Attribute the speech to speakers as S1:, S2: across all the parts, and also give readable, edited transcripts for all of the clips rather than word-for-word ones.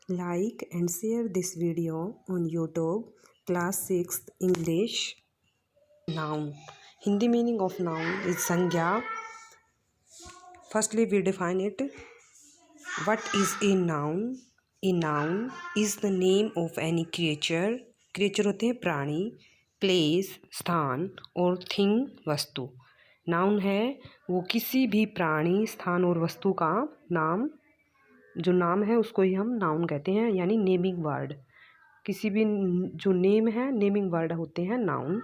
S1: Like and share this video on YouTube. Class 6th English. Noun. Hindi meaning of noun is संज्ञा. Firstly, we define it. What is a noun? A noun is the name of any creature. Creature होते हैं प्राणी, place स्थान और thing वस्तु. Noun है वो किसी भी प्राणी, स्थान और वस्तु का नाम, जो नाम है उसको ही हम नाउन कहते हैं, यानी नेमिंग वर्ड. किसी भी जो नेम है, नेमिंग वर्ड होते हैं noun.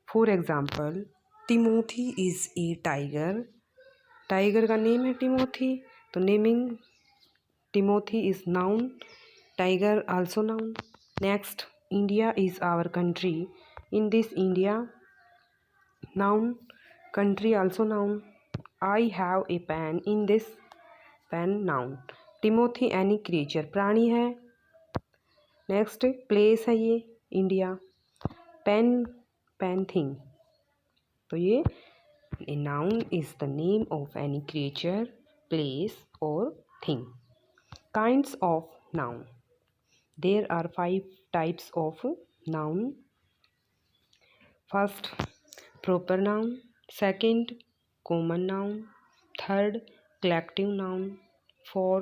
S1: For example, Timothy is a tiger. Tiger का नेम है टिमोथी, तो naming Timothy is noun, tiger also noun. Next, India is our country. In this India, noun. Country also noun. I have a pen. In this pen, noun. Timothy any creature, प्राणी है. Next, place है ये India. Pen, pen thing. तो ये a noun is the name of any creature, place और thing. Kinds of noun. There are 5 types of noun. First, proper noun. Second, common noun. Third, collective noun. 4,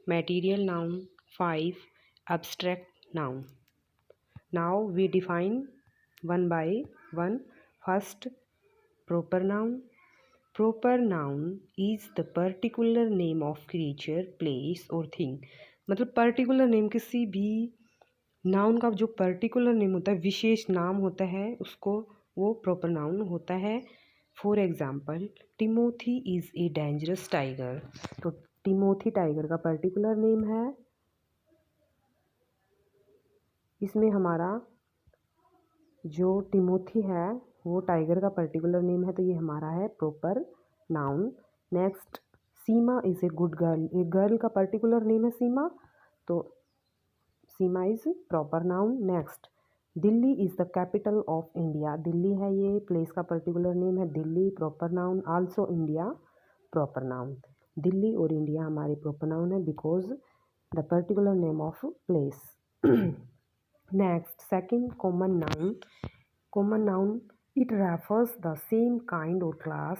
S1: material noun. 5, abstract noun. Now we define one by one. First, proper noun. Proper noun is the particular name of creature, place or thing. मतलब particular name, किसी भी noun का जो particular name होता है, विशेष नाम होता है, उसको वो प्रॉपर नाउन होता है. For example, Timothy is a dangerous tiger. तो टिमोथी टाइगर का पर्टिकुलर नेम है. इसमें हमारा जो टिमोथी है वो टाइगर का पर्टिकुलर नेम है, तो ये हमारा है proper noun. Next, Seema is a good girl. एक गर्ल का पर्टिकुलर नेम है सीमा, तो Seema is proper noun. Next, Delhi is the capital of India. Delhi है ये, प्लेस का पर्टिकुलर नेम है Delhi, proper noun. Also India, proper noun. Delhi और इंडिया हमारे प्रॉपर नाउन है because the particular name of place. Next, second, common noun. Common noun, it refers the same kind और class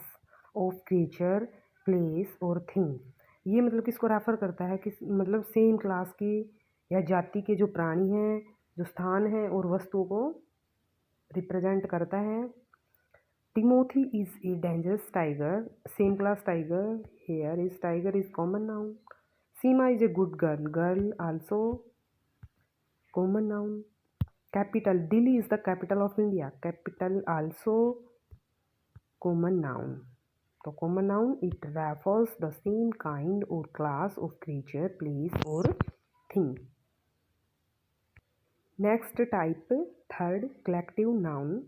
S1: of creature, place और thing. ये मतलब किसको refer करता है, किस मतलब सेम क्लास की या जाति के जो प्राणी हैं, जो स्थान है और वस्तुओं को रिप्रेजेंट करता है. Timothy is a dangerous tiger, same class tiger. Here is tiger is common noun. Seema is a good girl, girl also common noun. Capital, Delhi is the capital of India, capital also common noun. तो common noun, it refers the same kind और class of creature, place और thing. Next type, third, collective noun.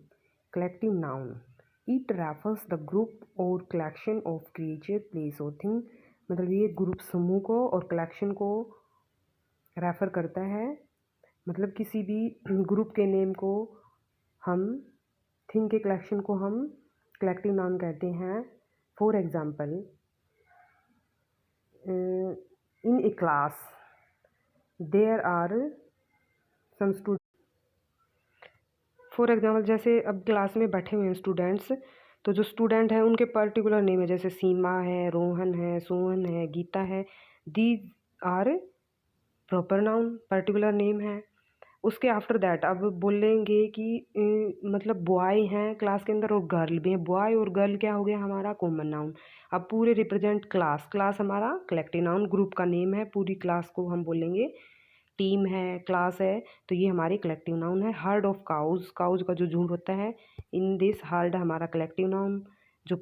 S1: Collective noun, it refers the group और collection of creature, place और thing. मतलब ये group, समूह को और कलेक्शन को रेफर करता है. मतलब किसी भी ग्रुप के नेम को हम, थिंग के कलेक्शन को हम कलेक्टिव नाउन कहते हैं. For example, in a class there are some student. For example, जैसे अब क्लास में बैठे हुए हैं स्टूडेंट्स, तो जो स्टूडेंट हैं उनके पर्टिकुलर नेम है, जैसे सीमा है, रोहन है, सोहन है, गीता है. These are proper noun, particular name है. उसके आफ्टर दैट अब बोलेंगे कि मतलब बॉय हैं क्लास के अंदर और गर्ल भी है. बॉय और गर्ल क्या हो गया हमारा कॉमन नाउन. अब पूरे रिप्रेजेंट क्लास, क्लास हमारा कलेक्टिव नाउन, ग्रुप का नेम है, पूरी क्लास को हम बोलेंगे. टीम है, क्लास है, तो ये हमारी कलेक्टिव नाउन है. हर्ड ऑफ काउज, काउज का जो झुंड होता है, इन दिस हर्ड हमारा कलेक्टिव नाउन. जो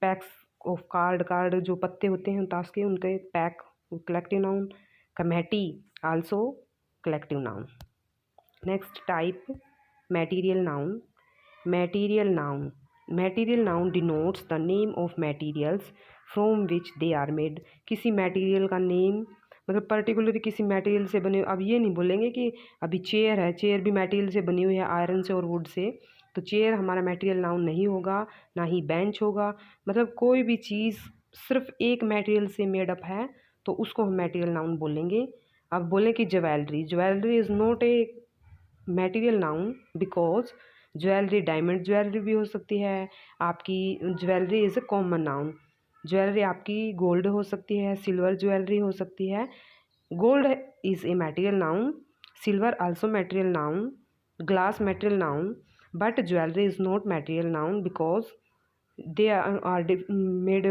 S1: पैक्स ऑफ कार्ड, कार्ड जो पत्ते होते हैं ताश के, उनके pack, collective noun. Committee also collective noun. Next type, material noun. Material noun. Material noun denotes the name of materials from which they are made. किसी material का नेम, मतलब पर्टिकुलरली किसी मटेरियल से बने. अब ये नहीं बोलेंगे कि अभी चेयर है, चेयर भी मटेरियल से बनी हुई है, आयरन से और वुड से, तो चेयर हमारा मटेरियल नाउन नहीं होगा. ना ही बेंच होगा. मतलब कोई भी चीज़ सिर्फ एक मटेरियल से मेड अप है तो उसको हम मटेरियल नाउन बोलेंगे. अब बोले कि jewellery, jewellery is not a material noun because jewellery diamond jewellery भी हो सकती है, आपकी jewellery is a common noun. Jewellery आपकी गोल्ड हो सकती है, सिल्वर ज्वेलरी हो सकती है। Gold is a material noun, silver also material noun, glass material noun, but jewellery is not material noun because they are made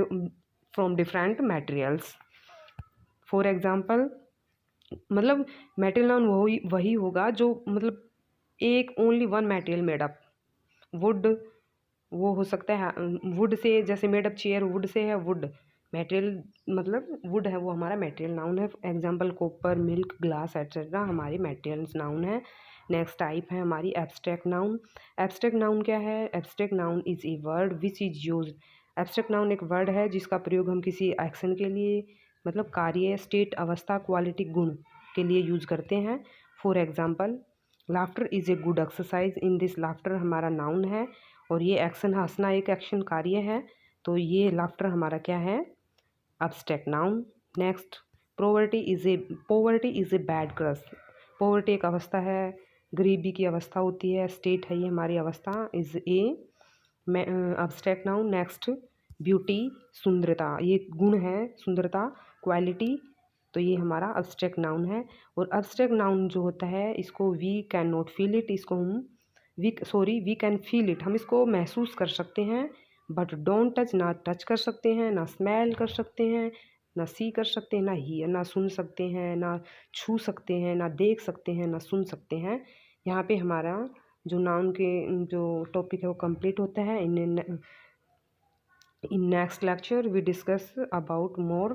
S1: from different materials. For example, मतलब material noun वही होगा जो मतलब एक only one material made up. Would वो हो सकता है वुड से, जैसे made up chair would say है, वुड मटेरियल मतलब वुड है, वो हमारा मटेरियल नाउन है। Example copper, milk, glass etcetera हमारी मटेरियल्स नाउन है। नेक्स्ट टाइप है हमारी एब्स्ट्रैक्ट नाउन। एब्स्ट्रैक्ट नाउन क्या है? Abstract noun is a word which is use. Abstract noun एक वर्ड है जिसका प्रयोग हम किसी एक्शन के लिए, मतलब कार्य, स्टेट, अवस्था, क्वालिटी, गुण के लिए यूज करते हैं। For example, laughter is a good exercise. In this laughter हमारा नाउन है और ये एक्शन, हंसना एक एक्शन कार्य है, तो ये लाफ्टर हमारा क्या है? Abstract noun. Next, poverty is a bad cross. Poverty एक अवस्था है, गरीबी की अवस्था होती है, स्टेट है ये हमारी अवस्था, is a abstract noun. Next, beauty सुंदरता, ये गुण है, सुंदरता क्वालिटी, तो ये हमारा एब्स्ट्रैक्ट नाउन है। और एब्स्ट्रैक्ट नाउन जो होता है इसको we can not feel it, इसको हम वी कैन फील इट, हम इसको महसूस कर सकते हैं, बट डोंट टच, ना टच कर सकते हैं, ना स्मेल कर सकते हैं, ना सी कर सकते हैं, ना सुन सकते हैं, ना छू सकते हैं, ना देख सकते हैं, ना सुन सकते हैं। यहाँ पे हमारा जो नाउन के जो टॉपिक है वो कंप्लीट होता है। In next lecture we discuss about more